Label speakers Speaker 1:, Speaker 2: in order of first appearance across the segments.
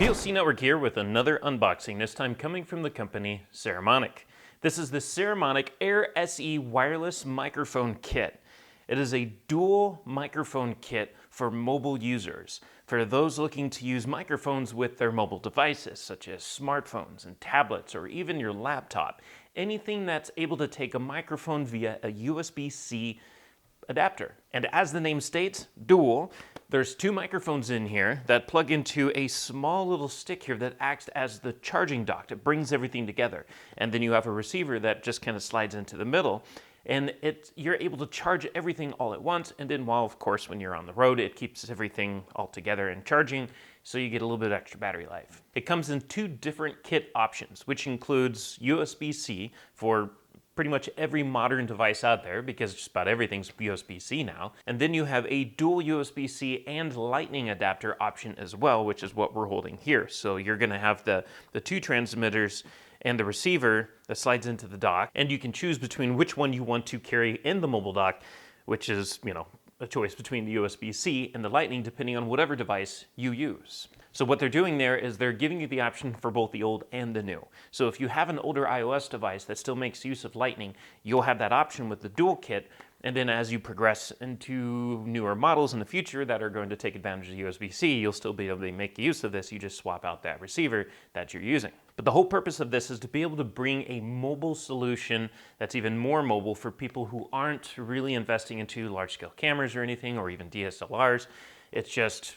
Speaker 1: PLC Network here with another unboxing, this time coming from the company Saramonic. This is the Saramonic Air SE wireless microphone kit. It is a dual microphone kit for mobile users, for those looking to use microphones with their mobile devices, such as smartphones and tablets or even your laptop. Anything that's able to take a microphone via a USB-C adapter. And as the name states, dual, there's two microphones in here that plug into a small little stick here that acts as the charging dock. It brings everything together. And then you have a receiver that just kind of slides into the middle. And you're able to charge everything all at once. And then while, of course, when you're on the road, it keeps everything all together and charging, so you get a little bit of extra battery life. It comes in two different kit options, which includes USB-C for pretty much every modern device out there, because just about everything's USB-C now. And then you have a dual USB-C and lightning adapter option as well, which is what we're holding here. So you're gonna have the two transmitters and the receiver that slides into the dock, and you can choose between which one you want to carry in the mobile dock, which is, a choice between the USB-C and the lightning depending on whatever device you use. So what they're doing there is they're giving you the option for both the old and the new. So if you have an older iOS device that still makes use of lightning, you'll have that option with the dual kit. And then as you progress into newer models in the future that are going to take advantage of USB-C, you'll still be able to make use of this. You just swap out that receiver that you're using. But the whole purpose of this is to be able to bring a mobile solution that's even more mobile for people who aren't really investing into large-scale cameras or anything, or even DSLRs. It's just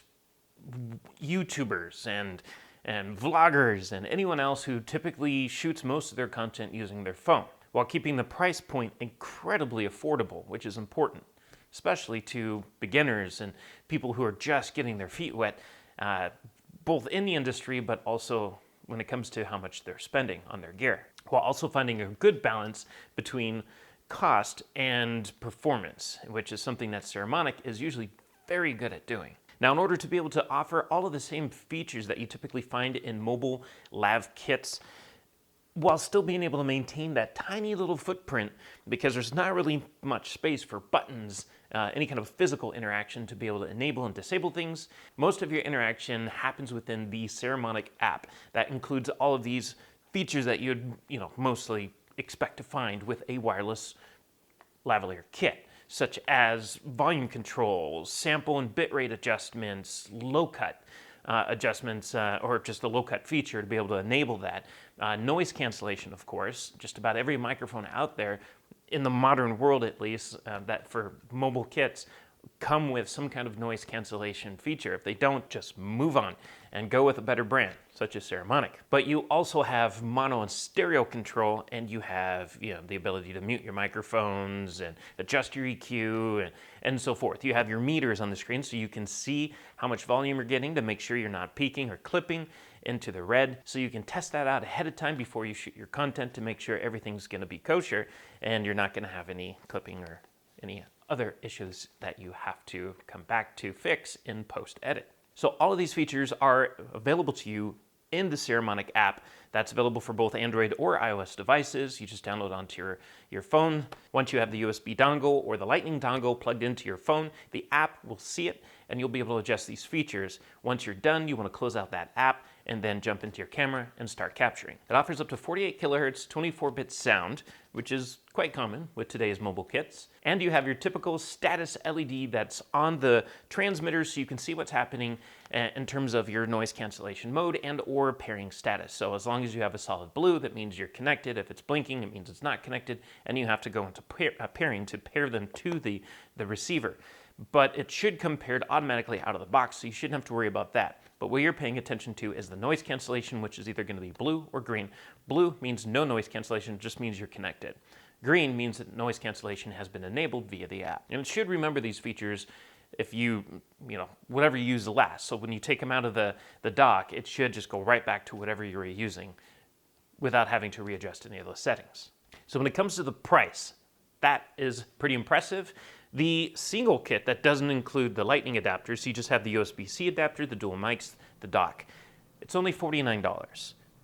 Speaker 1: YouTubers and vloggers and anyone else who typically shoots most of their content using their phone, while keeping the price point incredibly affordable, which is important, especially to beginners and people who are just getting their feet wet, both in the industry, but also when it comes to how much they're spending on their gear, while also finding a good balance between cost and performance, which is something that Saramonic is usually very good at doing. Now, in order to be able to offer all of the same features that you typically find in mobile lav kits, while still being able to maintain that tiny little footprint, because there's not really much space for buttons, any kind of physical interaction to be able to enable and disable things, most of your interaction happens within the Saramonic app. That includes all of these features that you'd mostly expect to find with a wireless lavalier kit, such as volume controls, sample and bitrate adjustments, low cut adjustments, or just a low cut feature to be able to enable that. Noise cancellation, of course. Just about every microphone out there, in the modern world at least, that for mobile kits, come with some kind of noise cancellation feature. If they don't, just move on and go with a better brand, such as Saramonic. But you also have mono and stereo control, and you have the ability to mute your microphones and adjust your EQ and so forth. You have your meters on the screen so you can see how much volume you're getting to make sure you're not peaking or clipping into the red. So you can test that out ahead of time before you shoot your content to make sure everything's gonna be kosher and you're not gonna have any clipping or any other issues that you have to come back to fix in post-edit. So all of these features are available to you in the Saramonic app. That's available for both Android or iOS devices. You just download onto your phone. Once you have the USB dongle or the lightning dongle plugged into your phone, the app will see it and you'll be able to adjust these features. Once you're done, you want to close out that app and then jump into your camera and start capturing. It offers up to 48 kilohertz, 24-bit sound, which is quite common with today's mobile kits. And you have your typical status LED that's on the transmitter so you can see what's happening in terms of your noise cancellation mode and or pairing status. So as long as you have a solid blue, that means you're connected. If it's blinking, it means it's not connected, and you have to go into pairing to pair them to the receiver. But it should come paired automatically out of the box, so you shouldn't have to worry about that. But what you're paying attention to is the noise cancellation, which is either going to be blue or green. Blue means no noise cancellation, just means you're connected. Green means that noise cancellation has been enabled via the app. And it should remember these features if whatever you use last. So when you take them out of the dock, it should just go right back to whatever you were using without having to readjust any of those settings. So when it comes to the price, that is pretty impressive. The single kit that doesn't include the lightning adapter, so you just have the USB-C adapter, the dual mics, the dock, it's only $49.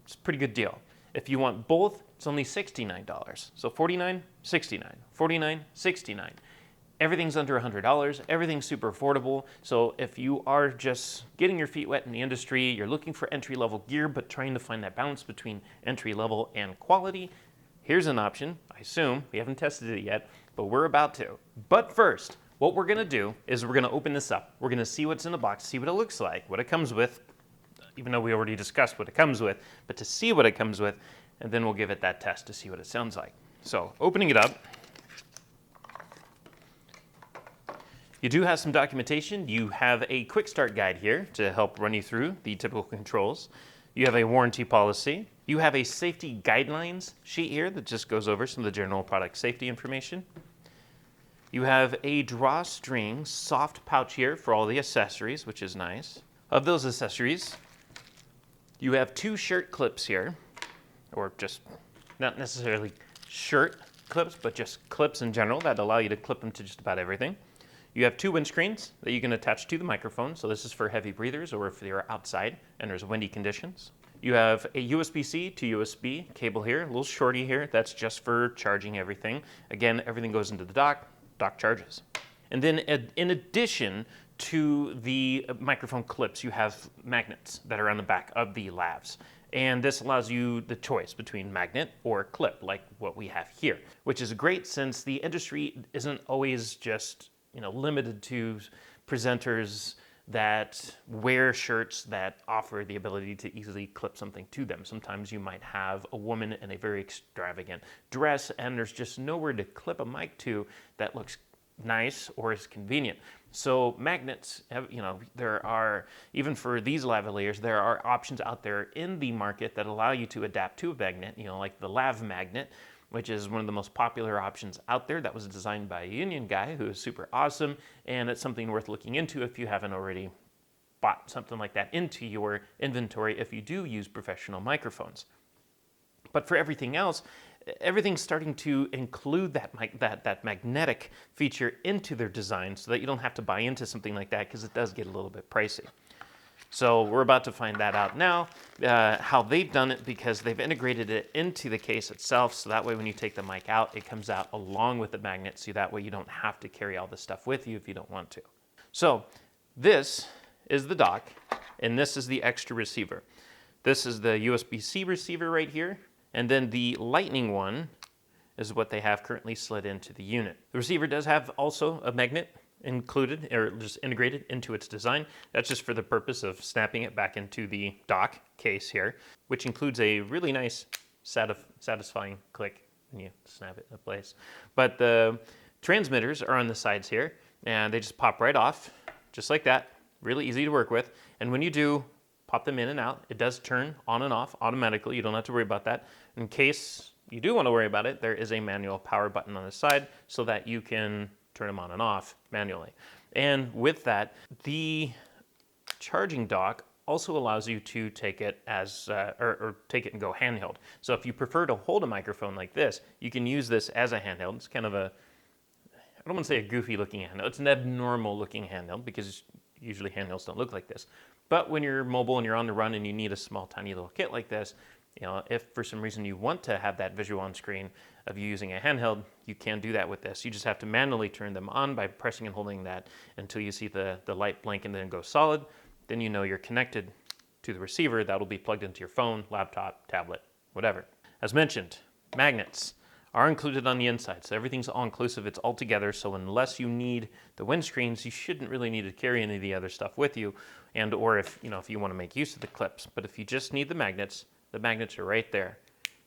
Speaker 1: It's a pretty good deal. If you want both, it's only $69. So $49, $69, $49, $69. Everything's under $100, everything's super affordable. So if you are just getting your feet wet in the industry, you're looking for entry-level gear, but trying to find that balance between entry-level and quality, here's an option. I assume, we haven't tested it yet, but we're about to. But first, what we're gonna do is we're gonna open this up. We're gonna see what's in the box, see what it looks like, what it comes with, even though we already discussed what it comes with, but to see what it comes with, and then we'll give it that test to see what it sounds like. So, opening it up, you do have some documentation. You have a quick start guide here to help run you through the typical controls. You have a warranty policy. You have a safety guidelines sheet here that just goes over some of the general product safety information. You have a drawstring soft pouch here for all the accessories, which is nice. Of those accessories, you have 2 shirt clips here, or just not necessarily shirt clips, but just clips in general that allow you to clip them to just about everything. You have 2 windscreens that you can attach to the microphone, so this is for heavy breathers or if you're outside and there's windy conditions. You have a USB-C to USB cable here, a little shorty here, that's just for charging everything. Again, everything goes into the dock charges. And then in addition to the microphone clips, you have magnets that are on the back of the lavs. And this allows you the choice between magnet or clip, like what we have here, which is great since the industry isn't always just limited to presenters that wear shirts that offer the ability to easily clip something to them. Sometimes you might have a woman in a very extravagant dress and there's just nowhere to clip a mic to that looks nice or is convenient. So magnets, there are, even for these lavaliers, there are options out there in the market that allow you to adapt to a magnet, like the lav magnet, which is one of the most popular options out there. That was designed by a union guy who is super awesome, and it's something worth looking into if you haven't already bought something like that into your inventory if you do use professional microphones. But for everything else, everything's starting to include that magnetic feature into their design so that you don't have to buy into something like that because it does get a little bit pricey. So we're about to find that out now, how they've done it, because they've integrated it into the case itself, so that way when you take the mic out, it comes out along with the magnet, so that way you don't have to carry all this stuff with you if you don't want to. So this is the dock, and this is the extra receiver. This is the USB-C receiver right here, and then the Lightning one is what they have currently slid into the unit. The receiver does have also a magnet included or just integrated into its design. That's just for the purpose of snapping it back into the dock case here, which includes a really nice satisfying click when you snap it into place. But the transmitters are on the sides here and they just pop right off just like that. Really easy to work with. And when you do pop them in and out, it does turn on and off automatically. You don't have to worry about that. In case you do want to worry about it, there is a manual power button on the side so that you can turn them on and off manually. And with that, the charging dock also allows you to take it as, or take it and go handheld. So if you prefer to hold a microphone like this, you can use this as a handheld. It's kind of a, I don't want to say a goofy looking handheld. It's an abnormal looking handheld because usually handhelds don't look like this. But when you're mobile and you're on the run and you need a small, tiny little kit like this, if for some reason you want to have that visual on screen of you using a handheld, you can do that with this. You just have to manually turn them on by pressing and holding that until you see the light blink and then go solid. Then you know you're connected to the receiver. That'll be plugged into your phone, laptop, tablet, whatever. As mentioned, magnets are included on the inside. So everything's all-inclusive, it's all together. So unless you need the windscreens, you shouldn't really need to carry any of the other stuff with you, and or if you want to make use of the clips. But if you just need the magnets are right there.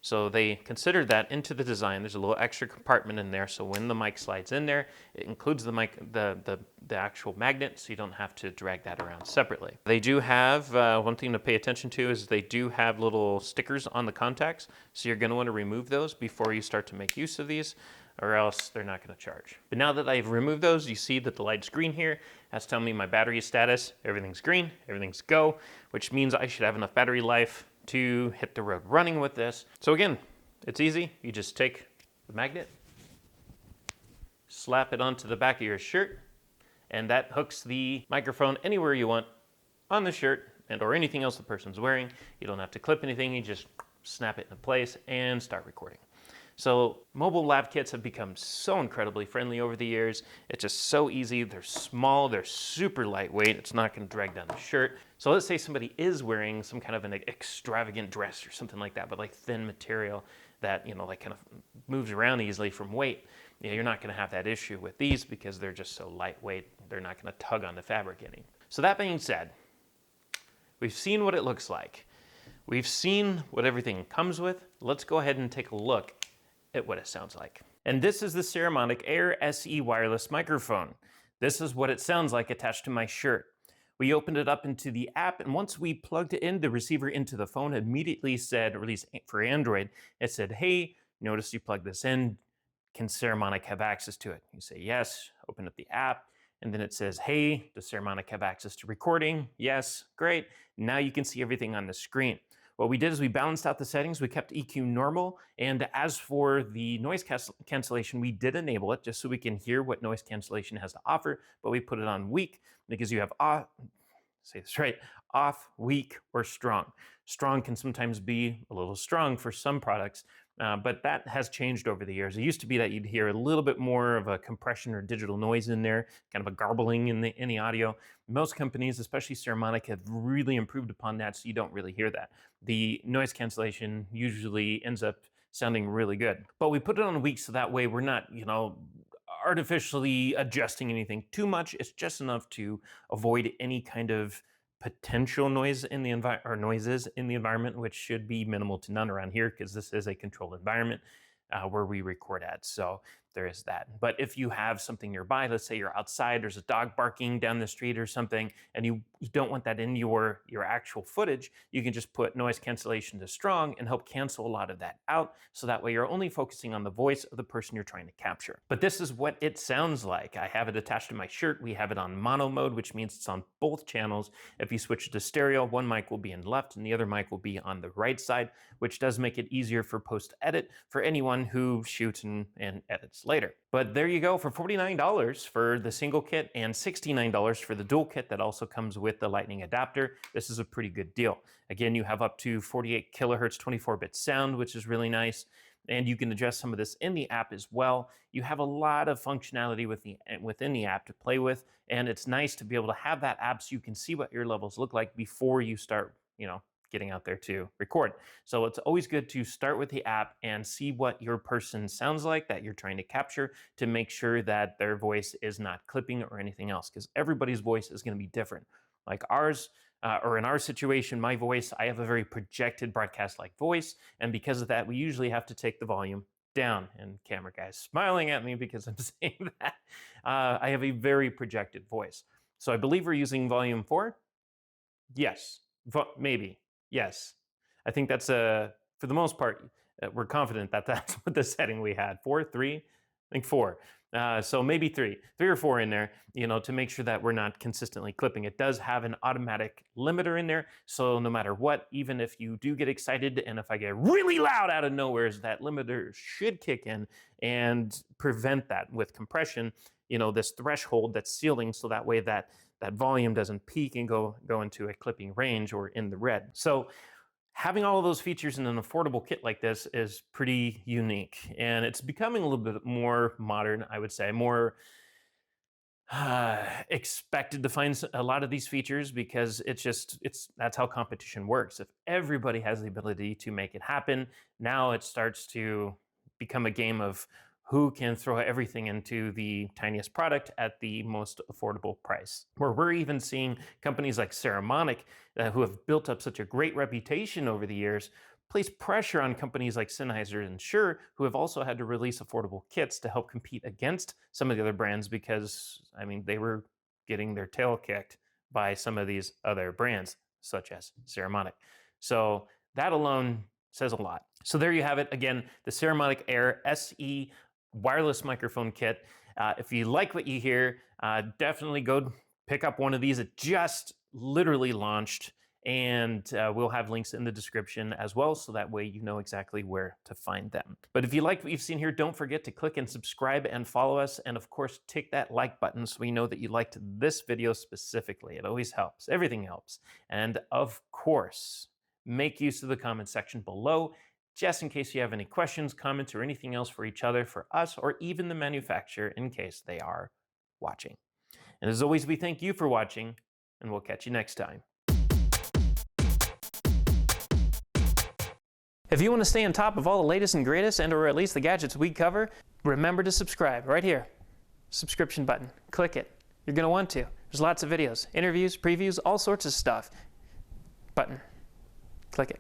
Speaker 1: So they considered that into the design. There's a little extra compartment in there, so when the mic slides in there, it includes the mic, the actual magnet, so you don't have to drag that around separately. They do have, one thing to pay attention to is they do have little stickers on the contacts, so you're gonna wanna remove those before you start to make use of these, or else they're not gonna charge. But now that I've removed those, you see that the light's green here. That's telling me my battery status. Everything's green, everything's go, which means I should have enough battery life to hit the road running with this. So again, it's easy. You just take the magnet, slap it onto the back of your shirt, and that hooks the microphone anywhere you want on the shirt and or anything else the person's wearing. You don't have to clip anything. You just snap it into place and start recording. So mobile lav kits have become so incredibly friendly over the years. It's just so easy. They're small, they're super lightweight. It's not going to drag down the shirt. So let's say somebody is wearing some kind of an extravagant dress or something like that, but like thin material that, like kind of moves around easily from weight. You're not going to have that issue with these because they're just so lightweight. They're not going to tug on the fabric any. So that being said, we've seen what it looks like. We've seen what everything comes with. Let's go ahead and take a look at what it sounds like. And this is the Saramonic Air SE wireless microphone. This is what it sounds like attached to my shirt. We opened it up into the app, and once we plugged in the receiver into the phone, it immediately said, or at least for Android, it said, hey, notice you plugged this in. Can Saramonic have access to it? You say yes, open up the app, and then it says, hey, does Saramonic have access to recording? Yes, great. Now you can see everything on the screen. What we did is we balanced out the settings, we kept EQ normal, and as for the noise cancellation, we did enable it just so we can hear what noise cancellation has to offer, but we put it on weak because you have off, say this right, off, weak, or strong. Strong can sometimes be a little strong for some products, but that has changed over the years. It used to be that you'd hear a little bit more of a compression or digital noise in there, kind of a garbling in the audio. Most companies, especially Saramonic, have really improved upon that, so you don't really hear that. The noise cancellation usually ends up sounding really good. But we put it on weak so that way we're not, artificially adjusting anything too much. It's just enough to avoid any kind of potential noise in the noises in the environment, which should be minimal to none around here because this is a controlled environment where we record at. So there is that. But if you have something nearby, let's say you're outside, there's a dog barking down the street or something, and you don't want that in your actual footage, you can just put noise cancellation to strong and help cancel a lot of that out. So that way you're only focusing on the voice of the person you're trying to capture. But this is what it sounds like. I have it attached to my shirt. We have it on mono mode, which means it's on both channels. If you switch it to stereo, one mic will be in left and the other mic will be on the right side, which does make it easier for post-edit for anyone who shoots and edits later. But there you go, for $49 for the single kit and $69 for the dual kit that also comes with the lightning adapter. This is a pretty good deal. Again, you have up to 48 kilohertz 24-bit sound, which is really nice. And you can adjust some of this in the app as well. You have a lot of functionality within the app to play with, and it's nice to be able to have that app so you can see what your levels look like before you start, getting out there to record. So it's always good to start with the app and see what your person sounds like that you're trying to capture to make sure that their voice is not clipping or anything else, because everybody's voice is going to be different. Like ours, or in our situation, my voice, I have a very projected broadcast-like voice, and because of that, we usually have to take the volume down. And camera guy's smiling at me because I'm saying that. I have a very projected voice. So I believe we're using volume 4. Yes, maybe. Yes. I think that's for the most part, we're confident that that's what the setting we had. 4, 3, I think 4. So maybe 3 or 4 in there, to make sure that we're not consistently clipping. It does have an automatic limiter in there. So no matter what, even if you do get excited and if I get really loud out of nowhere, that limiter should kick in and prevent that with compression, this threshold that's sealing so that way that volume doesn't peak and go into a clipping range or in the red. So having all of those features in an affordable kit like this is pretty unique, and it's becoming a little bit more modern, I would say, more expected to find a lot of these features because that's how competition works. If everybody has the ability to make it happen, now it starts to become a game of who can throw everything into the tiniest product at the most affordable price. Where we're even seeing companies like Saramonic, who have built up such a great reputation over the years, place pressure on companies like Sennheiser and Shure, who have also had to release affordable kits to help compete against some of the other brands because, they were getting their tail kicked by some of these other brands, such as Saramonic. So that alone says a lot. So there you have it. Again, the Saramonic Air SE wireless microphone kit. If you like what you hear, definitely go pick up one of these. It just literally launched, and we'll have links in the description as well, so that way you know exactly where to find them. But if you like what you've seen here, don't forget to click and subscribe and follow us, and of course, tick that like button so we know that you liked this video specifically. It always helps. Everything helps. And of course, make use of the comment section below. just in case you have any questions, comments, or anything else for each other, for us, or even the manufacturer in case they are watching. And as always, we thank you for watching, and we'll catch you next time. If you want to stay on top of all the latest and greatest, and or at least the gadgets we cover, remember to subscribe right here. Subscription button. Click it. You're going to want to. There's lots of videos, interviews, previews, all sorts of stuff. Button. Click it.